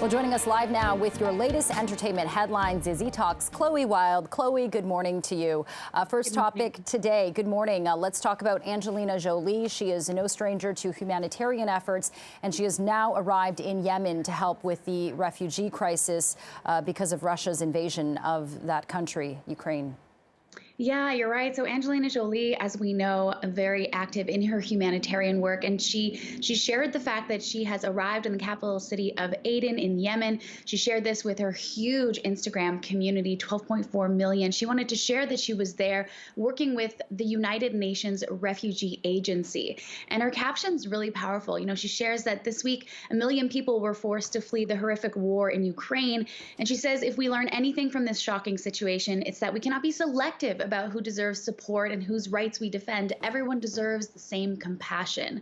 Well, joining us live now with your latest entertainment headlines is Etalk's Chloe Wild. Chloe, good morning to you. First topic today, good morning. Let's talk about Angelina Jolie. She is no stranger to humanitarian efforts, and she has now arrived in Yemen to help with the refugee crisis because of Russia's invasion of that country, Ukraine. Yeah, you're right. So Angelina Jolie, as we know, very active in her humanitarian work, and she shared the fact that she has arrived in the capital city of Aden in Yemen. She shared this with her huge Instagram community, 12.4 million. She wanted to share that she was there working with the United Nations Refugee Agency. And her caption's really powerful. You know, she shares that this week, 1 million people were forced to flee the horrific war in Ukraine. And she says, if we learn anything from this shocking situation, it's that we cannot be selective about who deserves support and whose rights we defend. Everyone deserves the same compassion.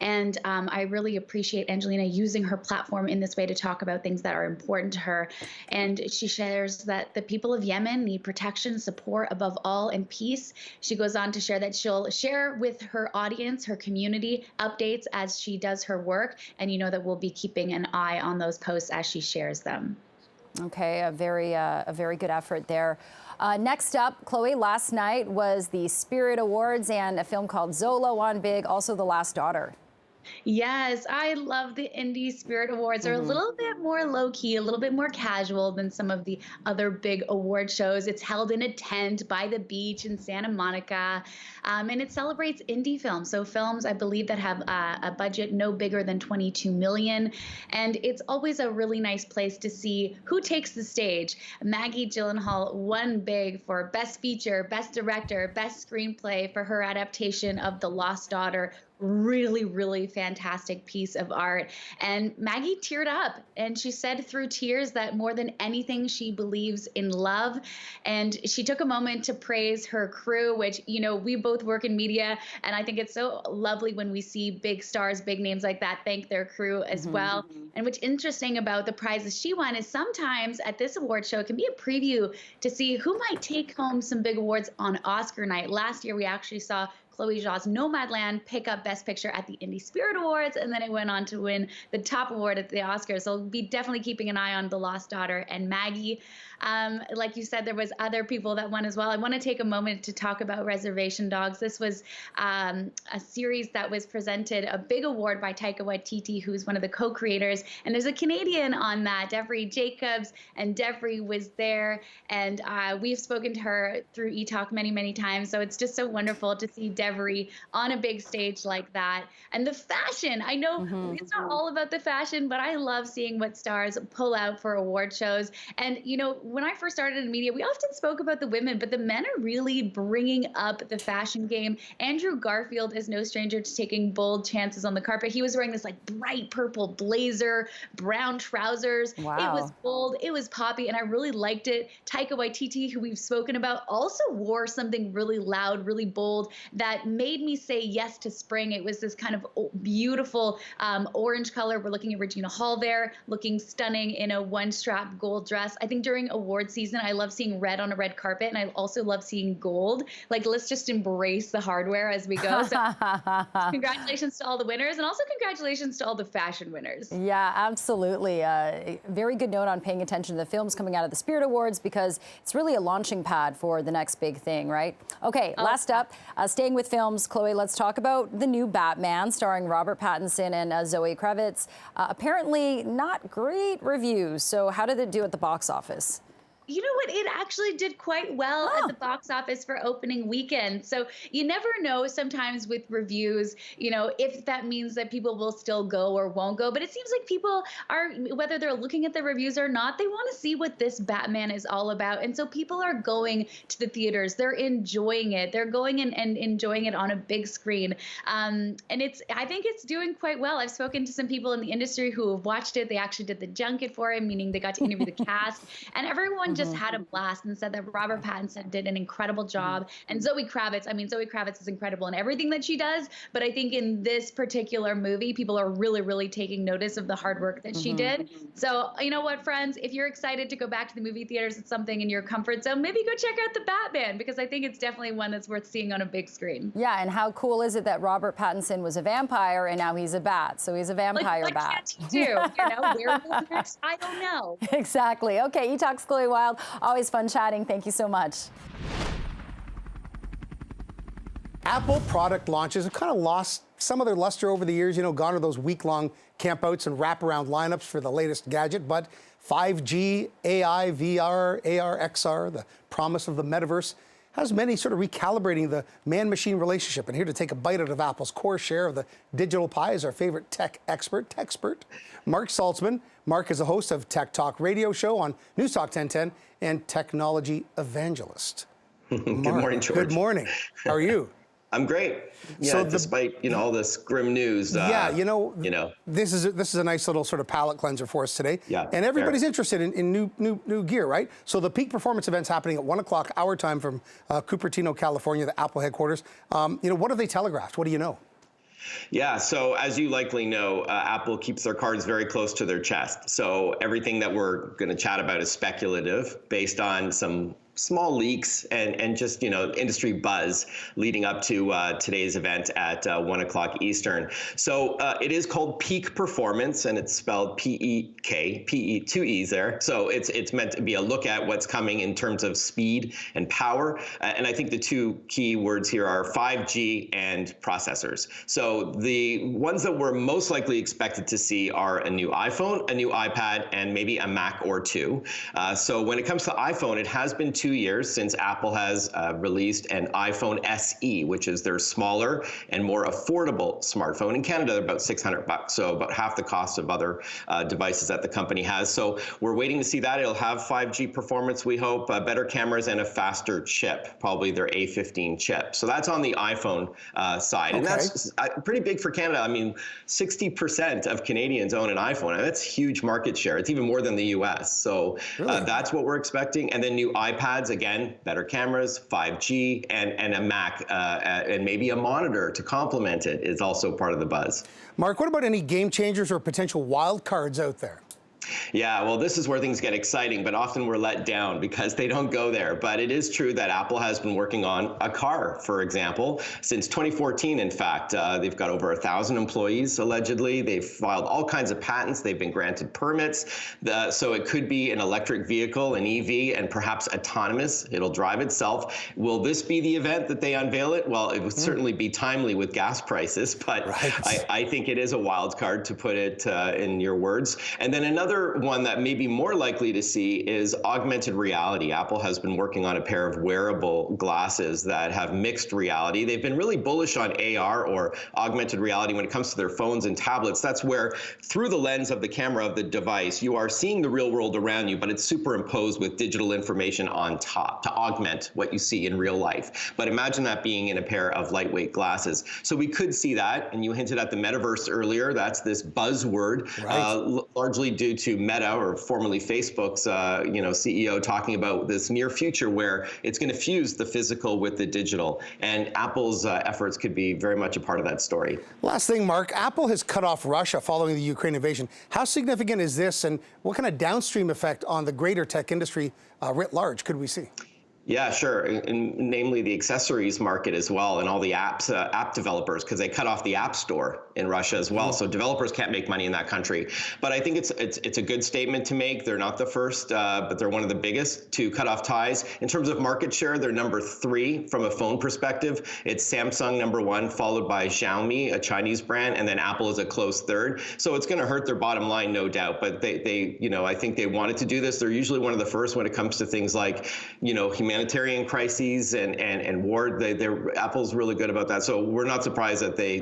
And I really appreciate Angelina using her platform in this way to talk about things that are important to her. And she shares that the people of Yemen need protection, support above all, and peace. She goes on to share that she'll share with her audience, her community, updates as she does her work. And you know that we'll be keeping an eye on those posts as she shares them. Okay, a very good effort there. Next up, Chloe, last night was the Spirit Awards and a film called Zola won big, also The Last Daughter. Yes, I love the Indie Spirit Awards. They're a little bit more low-key, a little bit more casual than some of the other big award shows. It's held in a tent by the beach in Santa Monica, and it celebrates indie films. So films, I believe, that have a budget no bigger than 22 million. And it's always a really nice place to see who takes the stage. Maggie Gyllenhaal won big for Best Feature, Best Director, Best Screenplay for her adaptation of The Lost Daughter. Really fantastic piece of art. And Maggie teared up, and she said through tears that more than anything, she believes in love. And she took a moment to praise her crew, which, you know, we both work in media, and I think it's so lovely when we see big stars, big names like that thank their crew as well. And what's interesting about the prizes she won is sometimes at this award show, it can be a preview to see who might take home some big awards on Oscar night. Last year, we actually saw Chloe Zhao's Nomadland pick up Best Picture at the Indie Spirit Awards, and then it went on to win the top award at the Oscars. So we'll be definitely keeping an eye on The Lost Daughter and Maggie. Like you said, there was other people that won as well. I want to take a moment to talk about Reservation Dogs. This was a series that was presented, a big award by Taika Waititi, who's one of the co-creators. And there's a Canadian on that, Devery Jacobs, and Devery was there. And we've spoken to her through Etalk many times. So it's just so wonderful to see Devery on a big stage like that. And the fashion, I know it's not all about the fashion, but I love seeing what stars pull out for award shows. And, you know, when I first started in media, we often spoke about the women, but the men are really bringing up the fashion game. Andrew Garfield is no stranger to taking bold chances on the carpet. He was wearing this like bright purple blazer, brown trousers. Wow. It was bold, it was poppy, and I really liked it. Taika Waititi, who we've spoken about, also wore something really loud, really bold that made me say yes to spring. It was this kind of beautiful orange color. We're looking at Regina Hall there, looking stunning in a one-strap gold dress. I think during award season, I love seeing red on a red carpet, and I also love seeing gold. Like, let's just embrace the hardware as we go. So congratulations to all the winners, and also congratulations to all the fashion winners. Yeah, absolutely. Very good note on paying attention to the films coming out of the Spirit Awards, because it's really a launching pad for the next big thing, right? Okay, last up, staying with films, Chloe, let's talk about the new Batman starring Robert Pattinson and Zoe Kravitz. Apparently not great reviews. So how did it do at the box office? You know what? It actually did quite well at the box office for opening weekend. So you never know sometimes with reviews, you know, if that means that people will still go or won't go. But it seems like people are, whether they're looking at the reviews or not, they want to see what this Batman is all about. And so people are going to the theaters. They're enjoying it. They're going and enjoying it on a big screen. And I think it's doing quite well. I've spoken to some people in the industry who have watched it. They actually did the junket for it, meaning they got to interview the cast. And everyone just had a blast and said that Robert Pattinson did an incredible job. And Zoe Kravitz, I mean, Zoe Kravitz is incredible in everything that she does. But I think in this particular movie, people are really, really taking notice of the hard work that she did. So, you know what, friends, if you're excited to go back to the movie theaters at something in your comfort zone, maybe go check out The Batman, because I think it's definitely one that's worth seeing on a big screen. Yeah, and how cool is it that Robert Pattinson was a vampire and now he's a bat? So he's a vampire what bat. Can't you do? You know, werewolf next? I don't know. Exactly. Okay, Etalk's Chloe Wild. Always fun chatting. Thank you so much. Apple product launches have kind of lost some of their luster over the years, gone to those week-long campouts and wraparound lineups for the latest gadget. But 5G, AI, VR, AR, XR, the promise of the metaverse, has many sort of recalibrating the man-machine relationship. And here to take a bite out of Apple's core share of the digital pie is our favorite tech expert, Mark Saltzman. Mark is a host of Tech Talk radio show on News Talk 1010 and technology evangelist. Good morning, George. Good morning. How are you? I'm great. Yeah, so despite all this grim news. This is a nice little sort of palate cleanser for us today. Yeah, and everybody's interested in new gear, right? So the peak performance event's happening at 1 o'clock our time from Cupertino, California, the Apple headquarters. What have they telegraphed? What do you know? Yeah, so as you likely know, Apple keeps their cards very close to their chest. So everything that we're going to chat about is speculative, based on some small leaks and just, industry buzz leading up to today's event at 1 o'clock Eastern. So it is called Peak Performance, and it's spelled P-E-K, P-E, two E's there. So it's meant to be a look at what's coming in terms of speed and power. And I think the two key words here are 5G and processors. So the ones that we're most likely expected to see are a new iPhone, a new iPad, and maybe a Mac or two. So when it comes to iPhone, it has been 2 years since Apple has released an iPhone SE, which is their smaller and more affordable smartphone. In Canada, they're about $600, so about half the cost of other devices that the company has. So we're waiting to see that. It'll have 5G performance, we hope, better cameras, and a faster chip, probably their A15 chip. So that's on the iPhone side. Okay. And that's pretty big for Canada. I mean, 60% of Canadians own an iPhone, and that's huge market share. It's even more than the US. So really? That's what we're expecting. And then new iPads, again, better cameras, 5G, and a Mac, and maybe a monitor to complement it is also part of the buzz. Mark, what about any game changers or potential wild cards out there? Yeah, well, this is where things get exciting, but often we're let down because they don't go there. But it is true that Apple has been working on a car, for example, since 2014. In fact, they've got over 1,000 employees, allegedly. They've filed all kinds of patents. They've been granted permits. So it could be an electric vehicle, an EV, and perhaps autonomous. It'll drive itself. Will this be the event that they unveil it? Well, it would certainly be timely with gas prices, but right. I think it is a wild card, to put it in your words. And then another one that may be more likely to see is augmented reality. Apple has been working on a pair of wearable glasses that have mixed reality. They've been really bullish on AR, or augmented reality, when it comes to their phones and tablets. That's where, through the lens of the camera of the device, you are seeing the real world around you, but it's superimposed with digital information on top to augment what you see in real life. But imagine that being in a pair of lightweight glasses. So we could see that, and you hinted at the metaverse earlier. That's this buzzword, right. Largely due to Meta, or formerly Facebook's CEO, talking about this near future where it's going to fuse the physical with the digital, and Apple's efforts could be very much a part of that story. Last thing, Mark, Apple has cut off Russia following the Ukraine invasion. How significant is this, and what kind of downstream effect on the greater tech industry writ large could we see? Yeah, sure, and namely the accessories market as well, and all the app developers, because they cut off the App Store in Russia as well. So developers can't make money in that country. But I think it's a good statement to make. They're not the first, but they're one of the biggest to cut off ties. In terms of market share, they're number 3 from a phone perspective. It's Samsung number 1, followed by Xiaomi, a Chinese brand, and then Apple is a close third. So it's going to hurt their bottom line, no doubt. But they I think they wanted to do this. They're usually one of the first when it comes to things like, humanitarian crises and war. Apple's really good about that. So we're not surprised that they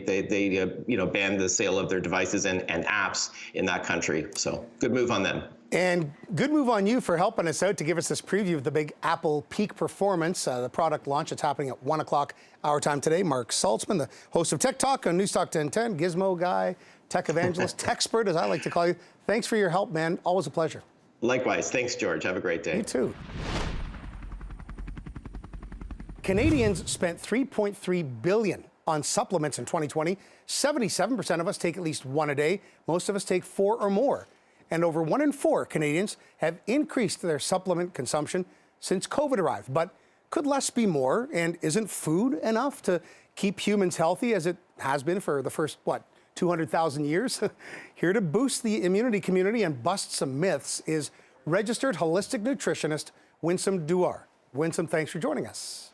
banned the sale of their devices and apps in that country. So good move on them. And good move on you for helping us out to give us this preview of the big Apple Peak Performance, the product launch. It's happening at 1 o'clock our time today. Mark Saltzman, the host of Tech Talk on News Talk 1010, Gizmo guy, tech evangelist, techspert, as I like to call you. Thanks for your help, man. Always a pleasure. Likewise. Thanks, George. Have a great day. You too. Canadians spent $3.3 billion on supplements in 2020. 77% of us take at least one a day. Most of us take 4 or more. And over 1 in 4 Canadians have increased their supplement consumption since COVID arrived. But could less be more? And isn't food enough to keep humans healthy as it has been for the first, 200,000 years? Here to boost the immunity community and bust some myths is registered holistic nutritionist Winsome Duar. Winsome, thanks for joining us.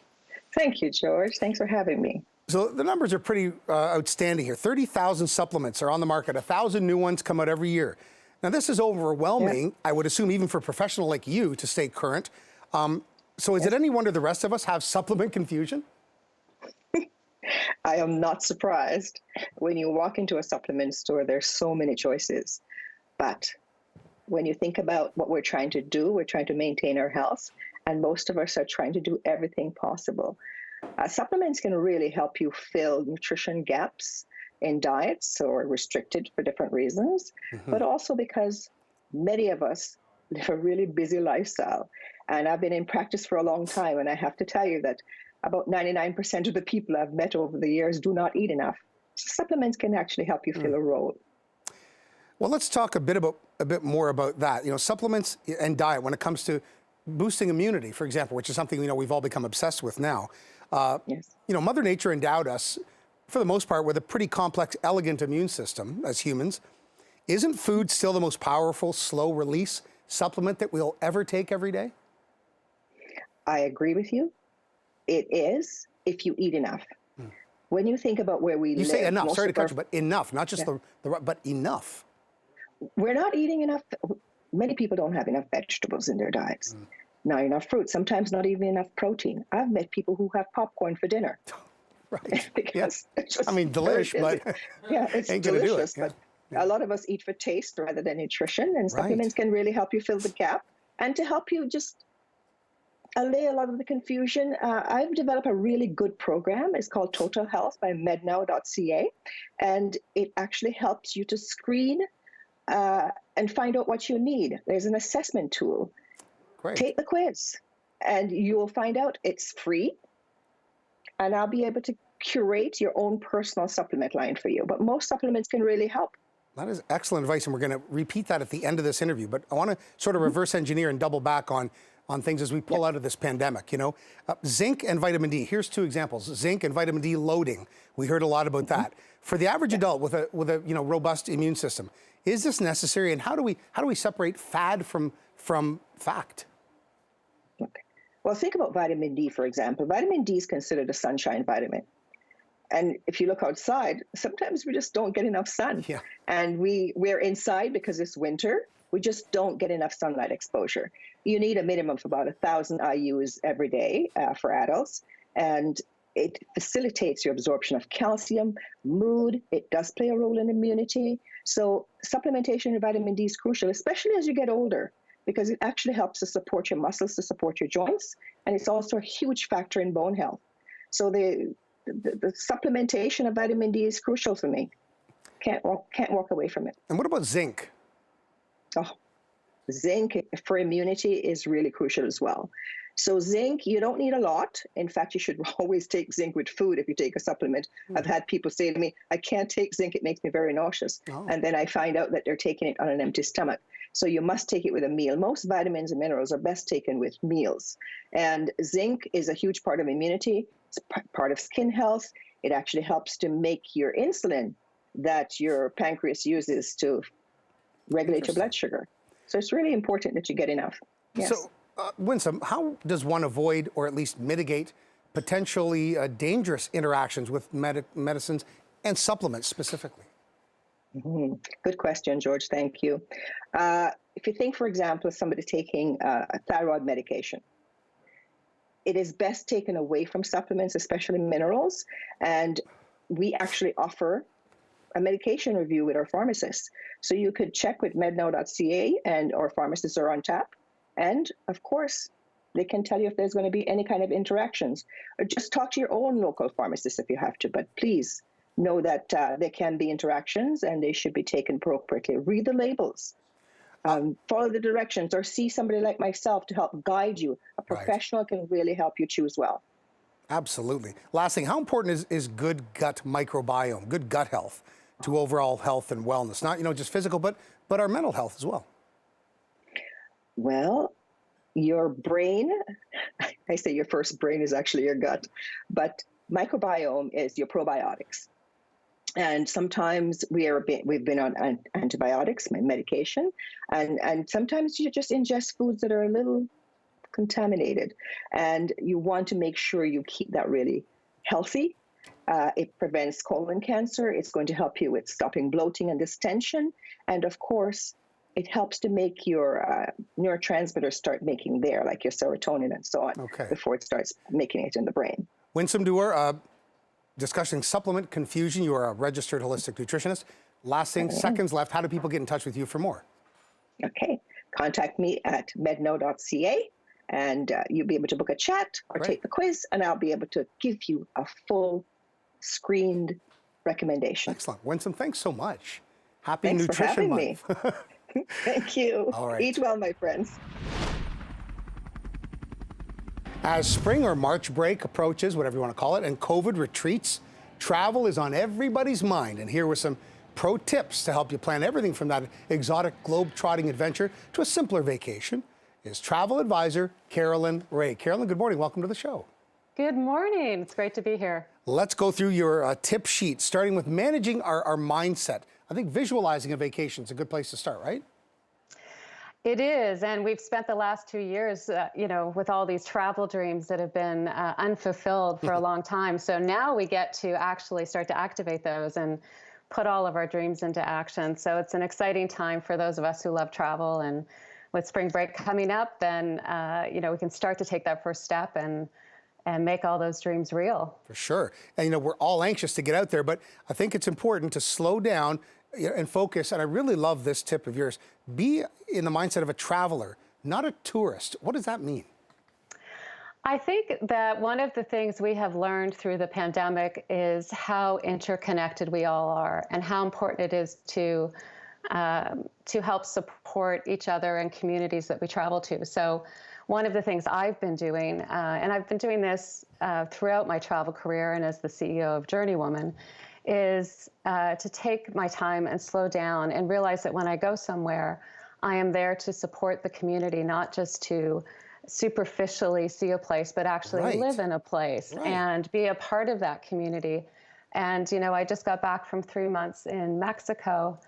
Thank you, George. Thanks for having me. So the numbers are pretty outstanding here. 30,000 supplements are on the market. 1,000 new ones come out every year. Now, this is overwhelming, yeah. I would assume, even for a professional like you to stay current. So is it any wonder the rest of us have supplement confusion? I am not surprised. When you walk into a supplement store, there's so many choices. But when you think about what we're trying to do, we're trying to maintain our health, and most of us are trying to do everything possible. Supplements can really help you fill nutrition gaps in diets or restricted for different reasons, but also because many of us live a really busy lifestyle. And I've been in practice for a long time, and I have to tell you that about 99% of the people I've met over the years do not eat enough. Supplements can actually help you fill a role. Well, let's talk a bit more about that. Supplements and diet when it comes to boosting immunity, for example, which is something we've all become obsessed with now. Yes. Mother Nature endowed us, for the most part, with a pretty complex, elegant immune system as humans. Isn't food still the most powerful, slow-release supplement that we'll ever take every day? I agree with you. It is, if you eat enough. When you think about where we live... You say enough, sorry to cut you, but enough, not just but enough. We're not eating enough. Many people don't have enough vegetables in their diets. Not enough fruit, sometimes not even enough protein. I've met people who have popcorn for dinner. Right. Because it's just delish, but yeah, it's ain't gonna delicious. do it. But a lot of us eat for taste rather than nutrition, and supplements can really help you fill the gap and to help you just allay a lot of the confusion. I've developed a really good program. It's called Total Health by mednow.ca, and it actually helps you to screen and find out what you need. There's an assessment tool. Great. Take the quiz, and you will find out it's free, and I'll be able to curate your own personal supplement line for you. But most supplements can really help. That is excellent advice, and we're going to repeat that at the end of this interview. But I want to sort of reverse engineer and double back on things as we pull out of this pandemic. Zinc and vitamin D. Here's 2 examples: zinc and vitamin D loading. We heard a lot about that. For the average adult with a robust immune system, is this necessary? And how do we separate fad from fact? Okay. Well, think about vitamin D, for example. Vitamin D is considered a sunshine vitamin. And if you look outside, sometimes we just don't get enough sun. Yeah. And we're inside because it's winter. We just don't get enough sunlight exposure. You need a minimum of about 1,000 IUs every day for adults. And it facilitates your absorption of calcium, mood. It does play a role in immunity. So supplementation of vitamin D is crucial, especially as you get older, because it actually helps to support your muscles, to support your joints. And it's also a huge factor in bone health. So the supplementation of vitamin D is crucial for me. Can't walk away from it. And what about zinc? Oh, zinc for immunity is really crucial as well. So zinc, you don't need a lot. In fact, you should always take zinc with food if you take a supplement. I've had people say to me, I can't take zinc, it makes me very nauseous. And then I find out that they're taking it on an empty stomach. So you must take it with a meal. Most vitamins and minerals are best taken with meals. And zinc is a huge part of immunity. It's part of skin health. It actually helps to make your insulin that your pancreas uses to regulate your blood sugar. So it's really important that you get enough. Yes. So, Winsome, how does one avoid or at least mitigate potentially dangerous interactions with medicines and supplements specifically? Good question, George. Thank you. If you think, for example, of somebody taking a thyroid medication, it is best taken away from supplements, especially minerals. And we actually offer a medication review with our pharmacists. So you could check with mednow.ca, and our pharmacists are on tap. And of course, they can tell you if there's going to be any kind of interactions. Or just talk to your own local pharmacist if you have to. But please know that there can be interactions and they should be taken appropriately. Read the labels. Follow the directions or see somebody like myself to help guide you. A professional can really help you choose well. Absolutely. Last thing, how important is good gut microbiome, good gut health to overall health and wellness? Not, just physical, but our mental health as well. Well, your brain, I say your first brain is actually your gut, but microbiome is your probiotics. And sometimes we've been on antibiotics, medication, and sometimes you just ingest foods that are a little contaminated, and you want to make sure you keep that really healthy. It prevents colon cancer. It's going to help you with stopping bloating and distension, and of course, it helps to make your neurotransmitters start making like your serotonin and so on, before it starts making it in the brain. Winsome Dewar, discussing supplement confusion. You are a registered holistic nutritionist. Last thing, seconds left. How do people get in touch with you for more? Okay. Contact me at medno.ca, and you'll be able to book a chat or take the quiz, and I'll be able to give you a full screened recommendation. Excellent. Winsome, thanks so much. Happy Thanks Nutrition for having Month. Me. Thank you. All right. Eat well, my friends. As spring or March break approaches, whatever you want to call it, and COVID retreats, travel is on everybody's mind. And here were some pro tips to help you plan everything from that exotic globe-trotting adventure to a simpler vacation is travel advisor Carolyn Ray. Carolyn, good morning. Welcome to the show. Good morning. It's great to be here. Let's go through your tip sheet, starting with managing our mindset. I think visualizing a vacation is a good place to start, right? It is, and we've spent the last 2 years, with all these travel dreams that have been unfulfilled for a long time. So now we get to actually start to activate those and put all of our dreams into action. So it's an exciting time for those of us who love travel. And with spring break coming up, then we can start to take that first step and make all those dreams real. For sure. And we're all anxious to get out there, but I think it's important to slow down and focus. And I really love this tip of yours. Be in the mindset of a traveler, not a tourist. What does that mean? I think that one of the things we have learned through the pandemic is how interconnected we all are and how important it is to help support each other and communities that we travel to. So one of the things I've been doing, and I've been doing this throughout my travel career and as the CEO of Journeywoman, is to take my time and slow down and realize that when I go somewhere, I am there to support the community, not just to superficially see a place, but actually live in a place and be a part of that community. And, I just got back from 3 months in Mexico,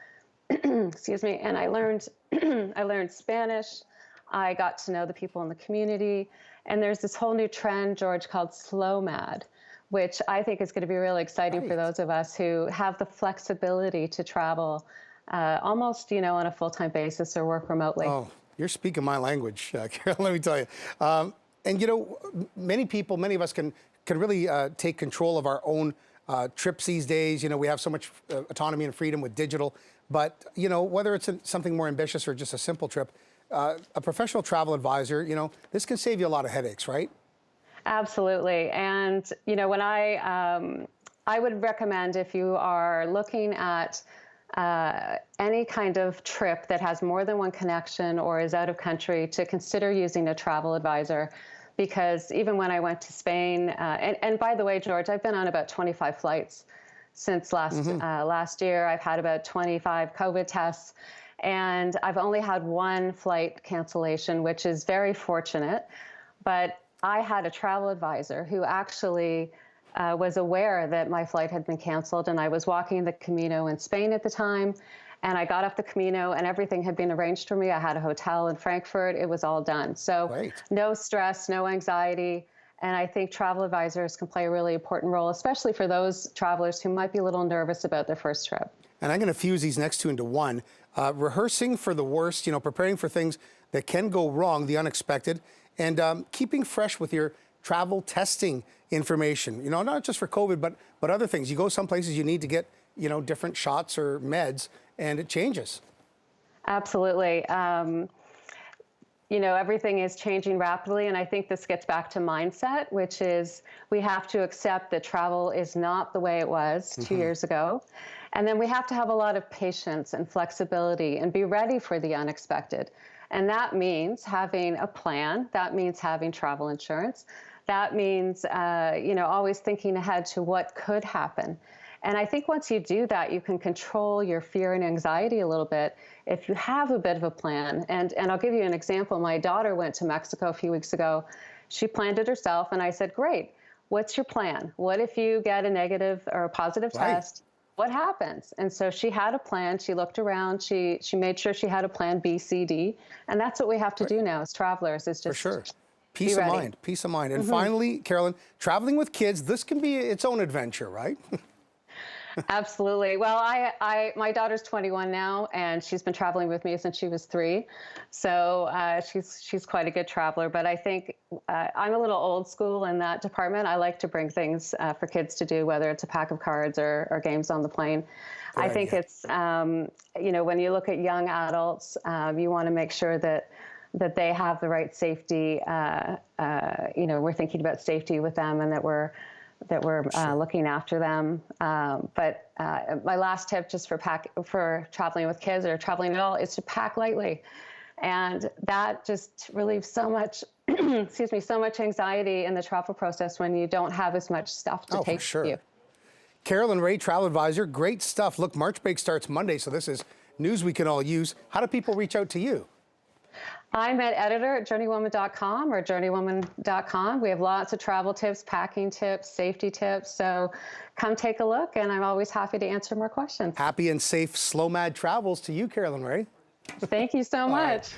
excuse me, and I learned Spanish. I got to know the people in the community. And there's this whole new trend, George, called Slow Mad, which I think is going to be really exciting for those of us who have the flexibility to travel almost, on a full-time basis or work remotely. Oh, you're speaking my language, Carol, let me tell you. And, many of us can really take control of our own trips these days. We have so much autonomy and freedom with digital. But, whether it's something more ambitious or just a simple trip, a professional travel advisor, this can save you a lot of headaches, right? Absolutely. And, when I would recommend if you are looking at any kind of trip that has more than one connection or is out of country, to consider using a travel advisor. Because even when I went to Spain, and by the way, George, I've been on about 25 flights since last year. I've had about 25 COVID tests, and I've only had one flight cancellation, which is very fortunate. But I had a travel advisor who actually was aware that my flight had been canceled, and I was walking the Camino in Spain at the time, and I got off the Camino and everything had been arranged for me. I had a hotel in Frankfurt. It was all done. So no stress, no anxiety. And I think travel advisors can play a really important role, especially for those travelers who might be a little nervous about their first trip. And I'm going to fuse these next two into one. Rehearsing for the worst, preparing for things that can go wrong, the unexpected, and keeping fresh with your travel testing information, not just for COVID, but other things. You go some places you need to get, different shots or meds, and it changes. Absolutely. everything is changing rapidly. And I think this gets back to mindset, which is we have to accept that travel is not the way it was 2 years ago. And then we have to have a lot of patience and flexibility and be ready for the unexpected. And that means having a plan. That means having travel insurance. That means, always thinking ahead to what could happen. And I think once you do that, you can control your fear and anxiety a little bit if you have a bit of a plan. And I'll give you an example. My daughter went to Mexico a few weeks ago. She planned it herself. And I said, great, what's your plan? What if you get a negative or a positive test? What happens? And so she had a plan. She looked around. She made sure she had a plan B, C, D. And that's what we have to do now as travelers, is just For sure. Peace of mind, peace of mind. And finally, Carolyn, traveling with kids, this can be its own adventure, right? Absolutely. Well, my daughter's 21 now, and she's been traveling with me since she was 3. So she's quite a good traveler. But I think I'm a little old school in that department. I like to bring things for kids to do, whether it's a pack of cards or games on the plane. I think it's, when you look at young adults, you want to make sure that they have the right safety. We're thinking about safety with them, and that we're looking after them. But my last tip, just for traveling with kids or traveling at all, is to pack lightly. And that just relieves so much, so much anxiety in the travel process when you don't have as much stuff to take with you. Carolyn Ray, travel advisor, great stuff. Look, March break starts Monday, so this is news we can all use. How do people reach out to you? I'm an editor at journeywoman.com or journeywoman.com. We have lots of travel tips, packing tips, safety tips. So come take a look, and I'm always happy to answer more questions. Happy and safe slow mad travels to you, Carolyn Ray. Thank you so much.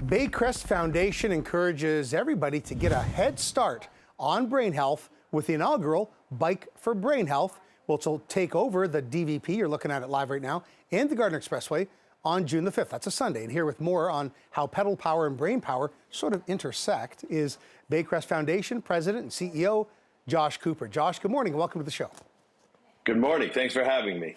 Baycrest Foundation encourages everybody to get a head start on brain health with the inaugural Bike for Brain Health, which will take over the DVP, you're looking at it live right now, and the Gardiner Expressway on June the 5th. That's a Sunday. And here with more on how pedal power and brain power sort of intersect is Baycrest Foundation President and CEO, Josh Cooper. Josh, good morning and welcome to the show. Good morning. Thanks for having me.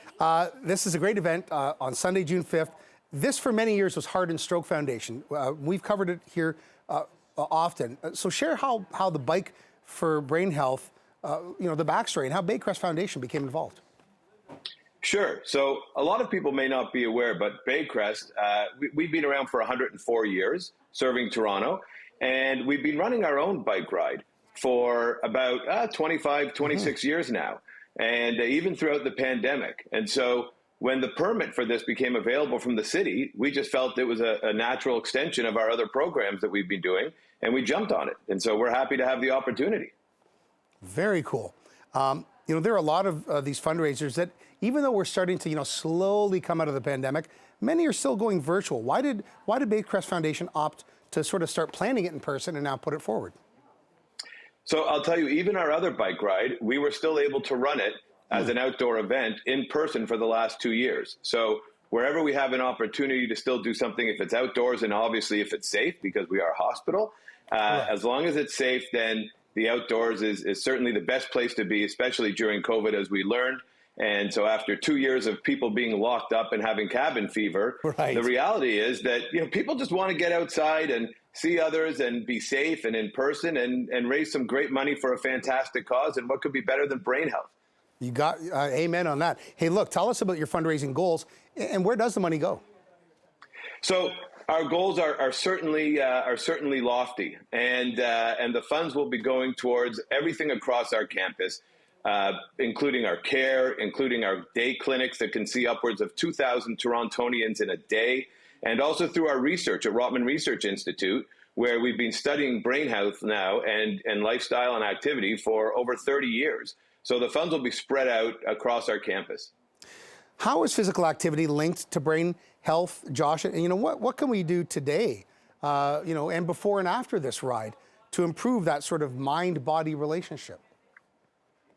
This is a great event on Sunday, June 5th. This, for many years, was Heart and Stroke Foundation. We've covered it here often. So share how the Bike for Brain Health, the backstory, and how Baycrest Foundation became involved. Sure. So a lot of people may not be aware, but Baycrest, we've been around for 104 years, serving Toronto, and we've been running our own bike ride for about 25, 26 years now, and even throughout the pandemic. And so when the permit for this became available from the city, we just felt it was a natural extension of our other programs that we've been doing, and we jumped on it. And so we're happy to have the opportunity. Very cool. There are a lot of these fundraisers that, even though we're starting to, slowly come out of the pandemic, many are still going virtual. Why did Baycrest Foundation opt to sort of start planning it in person and now put it forward? So I'll tell you, even our other bike ride, we were still able to run it as an outdoor event in person for the last 2 years. So wherever we have an opportunity to still do something, if it's outdoors and obviously if it's safe, because we are a hospital, as long as it's safe, then the outdoors is certainly the best place to be, especially during COVID, as we learned. And so after 2 years of people being locked up and having cabin fever, the reality is that people just want to get outside and see others and be safe and in person and raise some great money for a fantastic cause. And what could be better than brain health? You got amen on that. Hey, look, tell us about your fundraising goals and where does the money go? So our goals are certainly lofty, and the funds will be going towards everything across our campus, including our care, including our day clinics that can see upwards of 2,000 Torontonians in a day, and also through our research at Rotman Research Institute, where we've been studying brain health now and lifestyle and activity for over 30 years. So the funds will be spread out across our campus. How is physical activity linked to brain health, Josh? And what can we do today, and before and after this ride to improve that sort of mind-body relationship?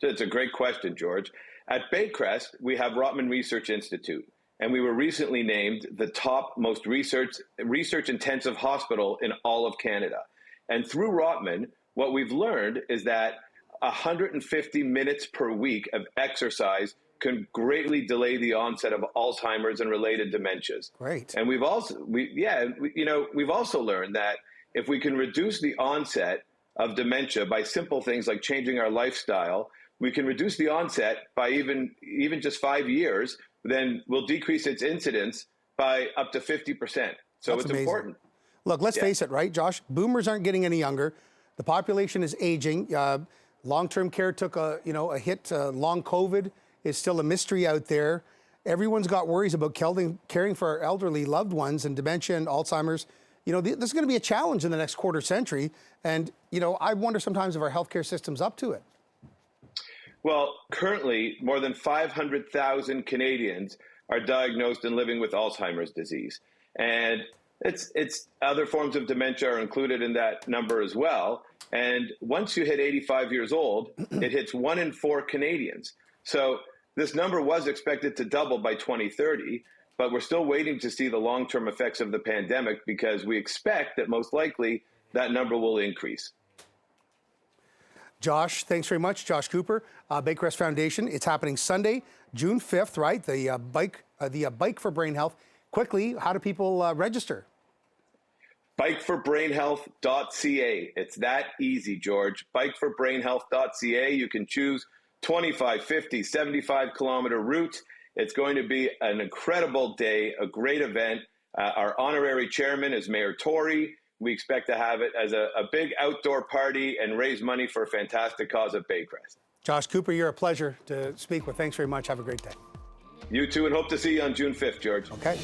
It's a great question, George. At Baycrest, we have Rotman Research Institute, and we were recently named the top most research-intensive hospital in all of Canada. And through Rotman, what we've learned is that 150 minutes per week of exercise can greatly delay the onset of Alzheimer's and related dementias. Great. And we've also learned that if we can reduce the onset of dementia by simple things like changing our lifestyle, we can reduce the onset by even just 5 years, then we'll decrease its incidence by up to 50%. So That's it's amazing. important. Look, let's face it, right, Josh? Boomers aren't getting any younger. The population is aging. Long-term care took a hit. Long COVID is still a mystery out there. Everyone's got worries about caring for our elderly loved ones, and dementia and Alzheimer's. This is going to be a challenge in the next quarter century. And, I wonder sometimes if our healthcare system's up to it. Well, currently, more than 500,000 Canadians are diagnosed and living with Alzheimer's disease. And it's other forms of dementia are included in that number as well. And once you hit 85 years old, it hits 1 in 4 Canadians. So this number was expected to double by 2030, but we're still waiting to see the long-term effects of the pandemic because we expect that most likely that number will increase. Josh, thanks very much. Josh Cooper, Bakecrest Foundation. It's happening Sunday, June 5th, right? The Bike for Brain Health. Quickly, how do people register? Bikeforbrainhealth.ca. It's that easy, George. Bikeforbrainhealth.ca. You can choose 25, 50, 75-kilometer routes. It's going to be an incredible day, a great event. Our honorary chairman is Mayor Tory. We expect to have it as a big outdoor party and raise money for a fantastic cause at Baycrest. Josh Cooper, you're a pleasure to speak with. Thanks very much. Have a great day. You too, and hope to see you on June 5th, George. Okay.